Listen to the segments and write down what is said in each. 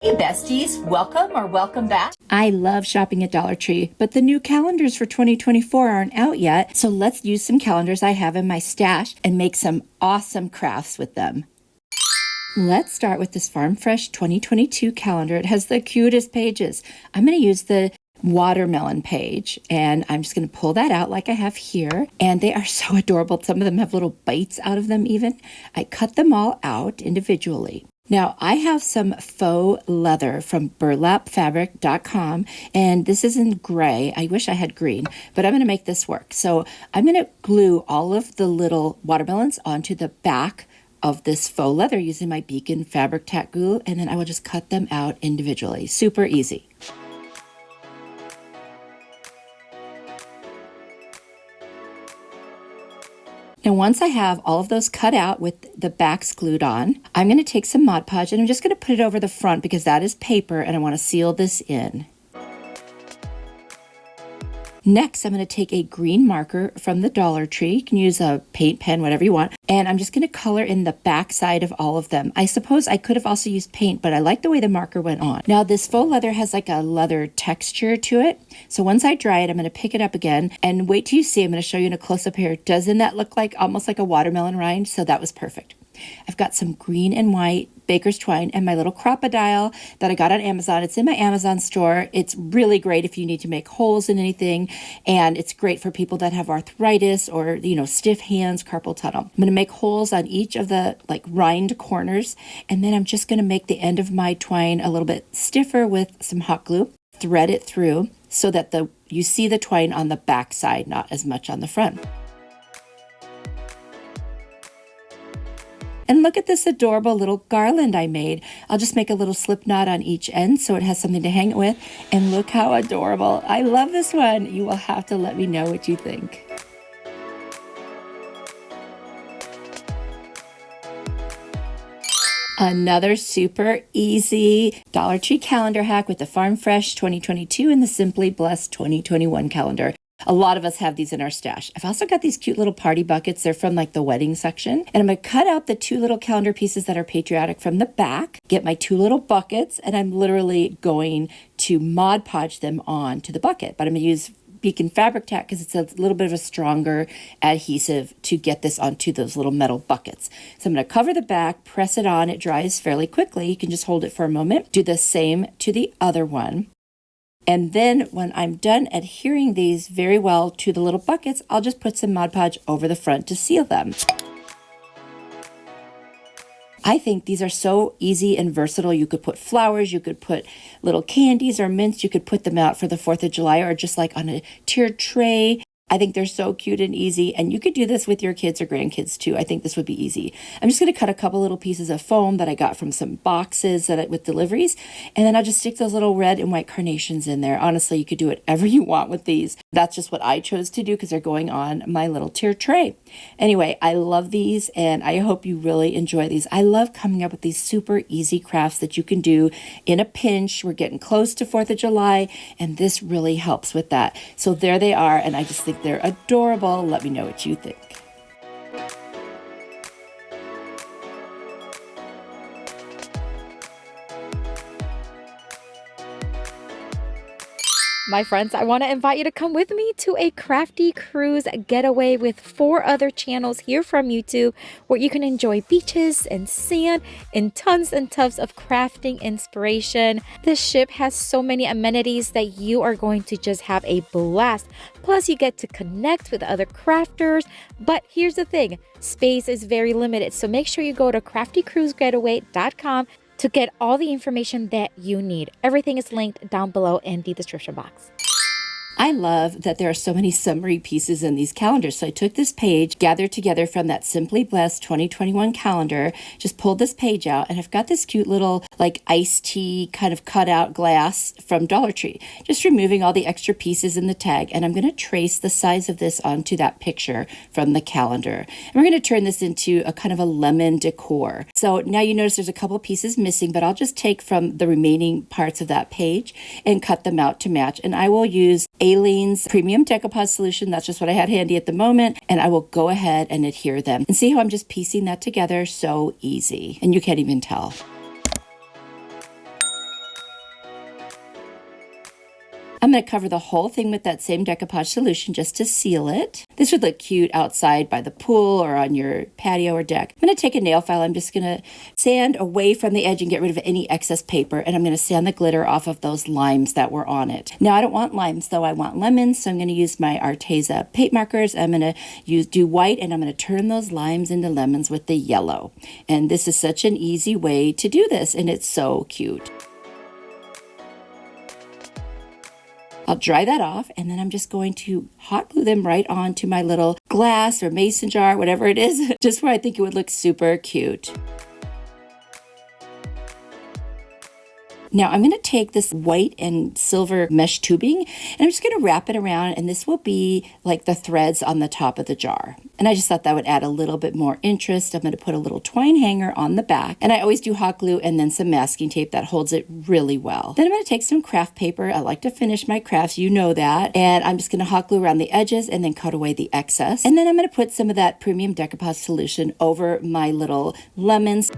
Hey besties, welcome or welcome back. I love shopping at Dollar Tree, but the new calendars for 2024 aren't out yet, so let's use some calendars I have in my stash and make some awesome crafts with them. Let's start with this Farm Fresh 2022 calendar. It has the cutest pages. I'm going to use the watermelon page, and I'm just going to pull that out like I have here, and they are so adorable. Some of them have little bites out of them even. I cut them all out individually. Now, I have some faux leather from burlapfabric.com, and this is in gray. I wish I had green, but I'm going to make this work. So I'm going to glue all of the little watermelons onto the back of this faux leather using my Beacon fabric tack glue, and then I will just cut them out individually. Super easy. Now, once I have all of those cut out with the backs glued on, I'm going to take some Mod Podge and I'm just going to put it over the front because that is paper and I want to seal this in. Next, I'm going to take a green marker from the Dollar Tree. You can use a paint pen, whatever you want. And I'm just going to color in the back side of all of them. I suppose I could have also used paint, but I like the way the marker went on. Now, this faux leather has like a leather texture to it. So once I dry it, I'm going to pick it up again and wait till you see. I'm going to show you in a close-up here. Doesn't that look like almost like a watermelon rind? So that was perfect. I've got some green and white baker's twine and my little crocodile that I got on Amazon. It's in my Amazon store. It's really great if you need to make holes in anything, and it's great for people that have arthritis or, stiff hands, carpal tunnel. I'm going to make holes on each of the rind corners, and then I'm just going to make the end of my twine a little bit stiffer with some hot glue, thread it through so that you see the twine on the back side, not as much on the front. And look at this adorable little garland I made. I'll just make a little slip knot on each end so it has something to hang it with. And look how adorable. I love this one. You will have to let me know what you think. Another super easy Dollar Tree calendar hack with the Farm Fresh 2022 and the Simply Blessed 2021 calendar. A lot of us have these in our stash. I've also got these cute little party buckets. They're from the wedding section. And I'm going to cut out the two little calendar pieces that are Patriotic from the back, get my two little buckets, and I'm literally going to Mod Podge them on to the bucket. But I'm going to use Beacon fabric tack because it's a little bit of a stronger adhesive to get this onto those little metal buckets. So I'm going to cover the back, press it on. It dries fairly quickly. You can just hold it for a moment. Do the same to the other one. And then when I'm done adhering these very well to the little buckets, I'll just put some Mod Podge over the front to seal them. I think these are so easy and versatile. You could put flowers, you could put little candies or mints, you could put them out for the 4th of July or just on a tiered tray. I think they're so cute and easy, and you could do this with your kids or grandkids too. I think this would be easy. I'm just going to cut a couple little pieces of foam that I got from some boxes with deliveries, and then I'll just stick those little red and white carnations in there. Honestly, you could do whatever you want with these. That's just what I chose to do because they're going on my little tier tray. Anyway, I love these, and I hope you really enjoy these. I love coming up with these super easy crafts that you can do in a pinch. We're getting close to 4th of July, and this really helps with that. So there they are, and I just think they're adorable. Let me know what you think. My friends, I want to invite you to come with me to a crafty cruise getaway with 4 other channels here from YouTube where you can enjoy beaches and sand and tons of crafting inspiration. This ship has so many amenities that you are going to just have a blast. Plus, you get to connect with other crafters. But here's the thing, space is very limited. So make sure you go to craftycruisegetaway.com to get all the information that you need. Everything is linked down below in the description box. I love that there are so many summary pieces in these calendars. So I took this page, gathered together from that Simply Blessed 2021 calendar, just pulled this page out, and I've got this cute little iced tea kind of cutout glass from Dollar Tree. Just removing all the extra pieces in the tag, and I'm going to trace the size of this onto that picture from the calendar. And we're going to turn this into a kind of a lemon decor. So now you notice there's a couple pieces missing, but I'll just take from the remaining parts of that page and cut them out to match. And I will use Aleene's Premium Decoupage Solution. That's just what I had handy at the moment. And I will go ahead and adhere them. And see how I'm just piecing that together? So easy. And you can't even tell. I'm going to cover the whole thing with that same decoupage solution just to seal it. This would look cute outside by the pool or on your patio or deck. I'm going to take a nail file. I'm just going to sand away from the edge and get rid of any excess paper. And I'm going to sand the glitter off of those limes that were on it. Now, I don't want limes though. I want lemons. So I'm going to use my Arteza paint markers. I'm going to do white and I'm going to turn those limes into lemons with the yellow. And this is such an easy way to do this. And it's so cute. I'll dry that off and then I'm just going to hot glue them right onto my little glass or mason jar, whatever it is, just where I think it would look super cute. Now I'm going to take this white and silver mesh tubing and I'm just going to wrap it around, and this will be like the threads on the top of the jar. And I just thought that would add a little bit more interest. I'm going to put a little twine hanger on the back, and I always do hot glue and then some masking tape that holds it really well. Then I'm going to take some craft paper. I like to finish my crafts, you know that. And I'm just going to hot glue around the edges and then cut away the excess. And then I'm going to put some of that premium decoupage solution over my little lemons.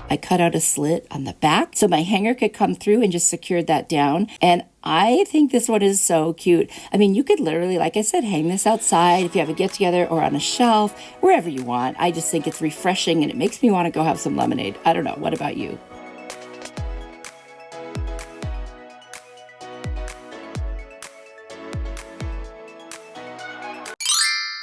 I cut out a slit on the back so my hanger could come through and just secured that down. And I think this one is so cute. I mean, you could literally, like I said, hang this outside if you have a get together or on a shelf, wherever you want. I just think it's refreshing and it makes me want to go have some lemonade. I don't know. What about you?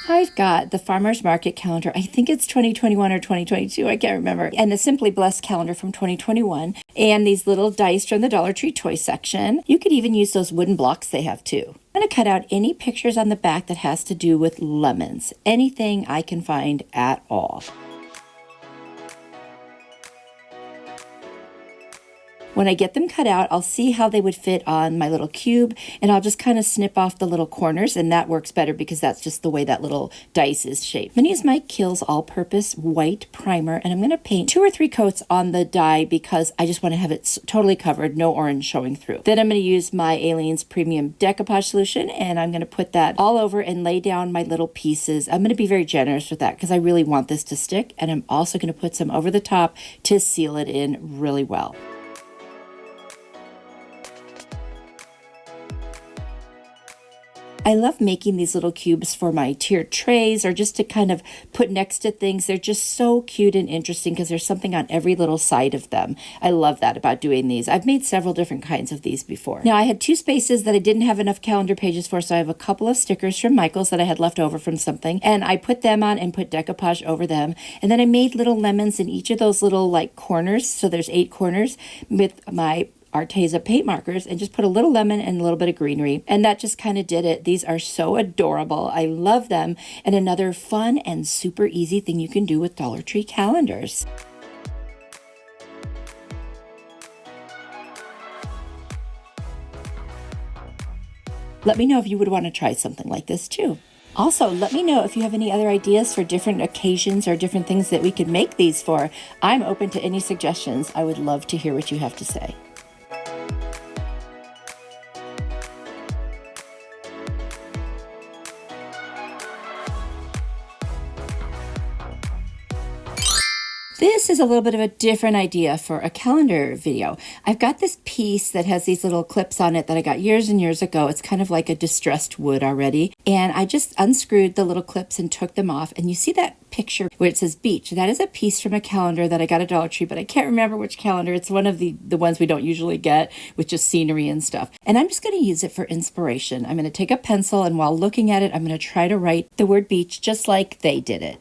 I've got the Farmer's Market calendar. I think it's 2021 or 2022. I can't remember. And the Simply Blessed calendar from 2021. And these little dice from the Dollar Tree toy section. You could even use those wooden blocks they have too. I'm going to cut out any pictures on the back that has to do with lemons. Anything I can find at all. When I get them cut out, I'll see how they would fit on my little cube, and I'll just kind of snip off the little corners, and that works better because that's just the way that little dice is shaped. I'm going to use my Kiehl's All-Purpose White Primer, and I'm going to paint 2 or 3 coats on the die because I just want to have it totally covered, no orange showing through. Then I'm going to use my Aleene's Premium Decoupage Solution, and I'm going to put that all over and lay down my little pieces. I'm going to be very generous with that because I really want this to stick, and I'm also going to put some over the top to seal it in really well. I love making these little cubes for my tiered trays or just to kind of put next to things. They're just so cute and interesting because there's something on every little side of them. I love that about doing these. I've made several different kinds of these before. Now I had 2 spaces that I didn't have enough calendar pages for, so I have a couple of stickers from Michael's that I had left over from something, and I put them on and put decoupage over them. And then I made little lemons in each of those little like corners. So there's 8 corners with my Arteza paint markers and just put a little lemon and a little bit of greenery, and that just kind of did it. These are so adorable. I love them, and another fun and super easy thing you can do with Dollar Tree calendars. Let me know if you would want to try something like this too. Also, let me know if you have any other ideas for different occasions or different things that we could make these for. I'm open to any suggestions. I would love to hear what you have to say. This is a little bit of a different idea for a calendar video. I've got this piece that has these little clips on it that I got years and years ago. It's kind of like a distressed wood already. And I just unscrewed the little clips and took them off. And you see that picture where it says beach. That is a piece from a calendar that I got at Dollar Tree, but I can't remember which calendar. It's one of the ones we don't usually get with just scenery and stuff. And I'm just going to use it for inspiration. I'm going to take a pencil, and while looking at it, I'm going to try to write the word beach just like they did it.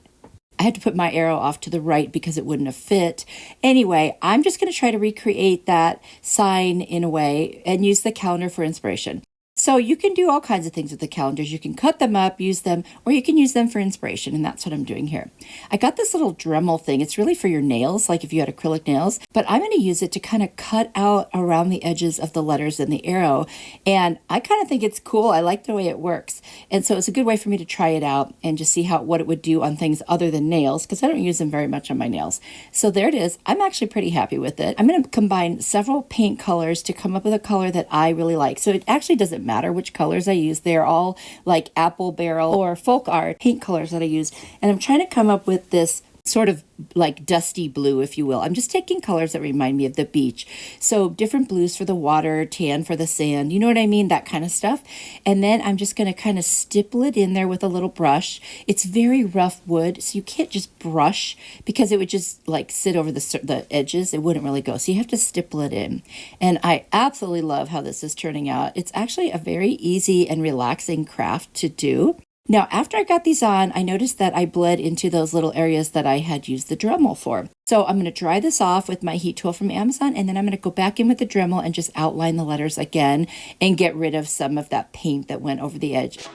I had to put my arrow off to the right because it wouldn't have fit. Anyway, I'm just going to try to recreate that sign in a way and use the calendar for inspiration. So you can do all kinds of things with the calendars. You can cut them up, use them, or you can use them for inspiration, and that's what I'm doing here. I got this little Dremel thing. It's really for your nails, like if you had acrylic nails, but I'm going to use it to kind of cut out around the edges of the letters and the arrow, and I kind of think it's cool. I like the way it works, and so it's a good way for me to try it out and just see what it would do on things other than nails, because I don't use them very much on my nails. So there it is. I'm actually pretty happy with it. I'm going to combine several paint colors to come up with a color that I really like. So it actually doesn't matter which colors I use. They're all like apple barrel or folk art paint colors that I use. And I'm trying to come up with this sort of like dusty blue, if you will. I'm just taking colors that remind me of the beach. So different blues for the water, tan for the sand, you know what I mean? That kind of stuff. And then I'm just going to kind of stipple it in there with a little brush. It's very rough wood, so you can't just brush because it would just like sit over the edges. It wouldn't really go. So you have to stipple it in. And I absolutely love how this is turning out. It's actually a very easy and relaxing craft to do. Now, after I got these on, I noticed that I bled into those little areas that I had used the Dremel for. So I'm going to dry this off with my heat tool from Amazon, and then I'm going to go back in with the Dremel and just outline the letters again and get rid of some of that paint that went over the edge.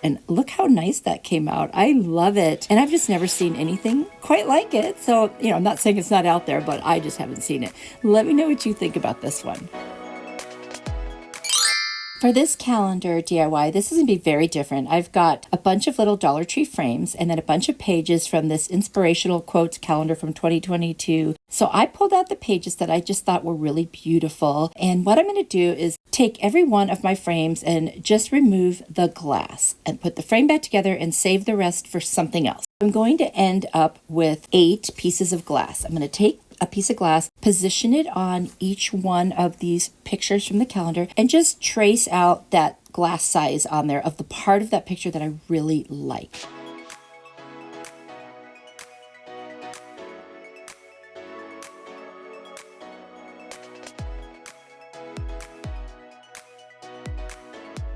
And look how nice that came out. I love it. And I've just never seen anything quite like it. So, I'm not saying it's not out there, but I just haven't seen it. Let me know what you think about this one. For this calendar DIY, this is going to be very different. I've got a bunch of little Dollar Tree frames and then a bunch of pages from this Inspirational Quotes calendar from 2022. So I pulled out the pages that I just thought were really beautiful. And what I'm going to do is take every one of my frames and just remove the glass and put the frame back together and save the rest for something else. I'm going to end up with 8 pieces of glass. I'm going to take a piece of glass, position it on each one of these pictures from the calendar, and just trace out that glass size on there of the part of that picture that I really like.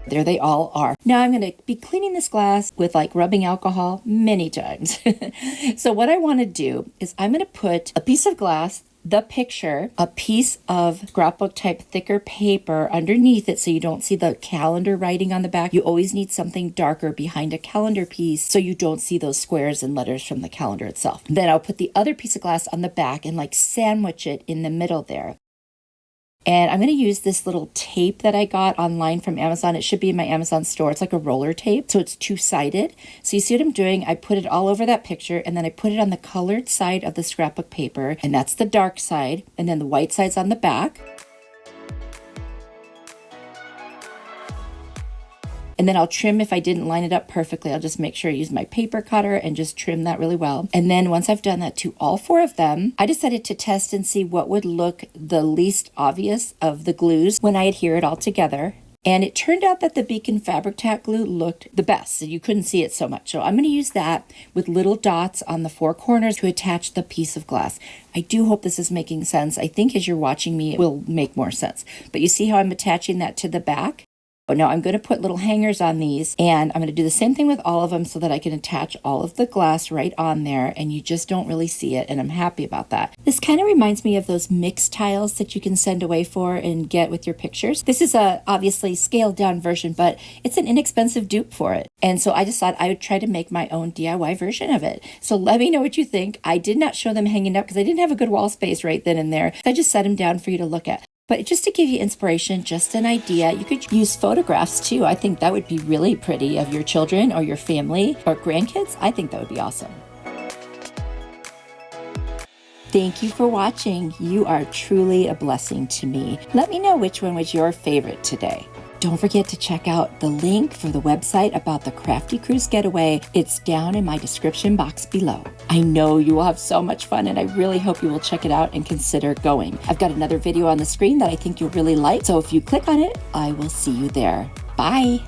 There they all are. Now I'm going to be cleaning this glass with like rubbing alcohol many times. So what I want to do is I'm going to put a piece of glass, the picture, a piece of scrapbook type thicker paper underneath it so you don't see the calendar writing on the back. You always need something darker behind a calendar piece so you don't see those squares and letters from the calendar itself. Then I'll put the other piece of glass on the back and like sandwich it in the middle there. And I'm going to use this little tape that I got online from Amazon. It should be in my Amazon store. It's like a roller tape, so it's two-sided. So you see what I'm doing? I put it all over that picture, and then I put it on the colored side of the scrapbook paper, and that's the dark side, and then the white side's on the back. And then I'll trim if I didn't line it up perfectly. I'll just make sure I use my paper cutter and just trim that really well. And then once I've done that to all 4 of them, I decided to test and see what would look the least obvious of the glues when I adhere it all together. And it turned out that the Beacon Fabric Tack glue looked the best, so you couldn't see it so much. So I'm going to use that with little dots on the 4 corners to attach the piece of glass. I do hope this is making sense. I think as you're watching me, it will make more sense. But you see how I'm attaching that to the back? Now I'm going to put little hangers on these, and I'm going to do the same thing with all of them so that I can attach all of the glass right on there, and you just don't really see it, and I'm happy about that. This kind of reminds me of those mix tiles that you can send away for and get with your pictures. This is a obviously scaled down version, but it's an inexpensive dupe for it. And so I just thought I would try to make my own DIY version of it. So let me know what you think. I did not show them hanging up because I didn't have a good wall space right then and there. So I just set them down for you to look at. But just to give you inspiration, just an idea, you could use photographs too. I think that would be really pretty of your children or your family or grandkids. I think that would be awesome. Thank you for watching. You are truly a blessing to me. Let me know which one was your favorite today. Don't forget to check out the link for the website about the Crafty Cruise Getaway. It's down in my description box below. I know you will have so much fun, and I really hope you will check it out and consider going. I've got another video on the screen that I think you'll really like, so if you click on it, I will see you there. Bye.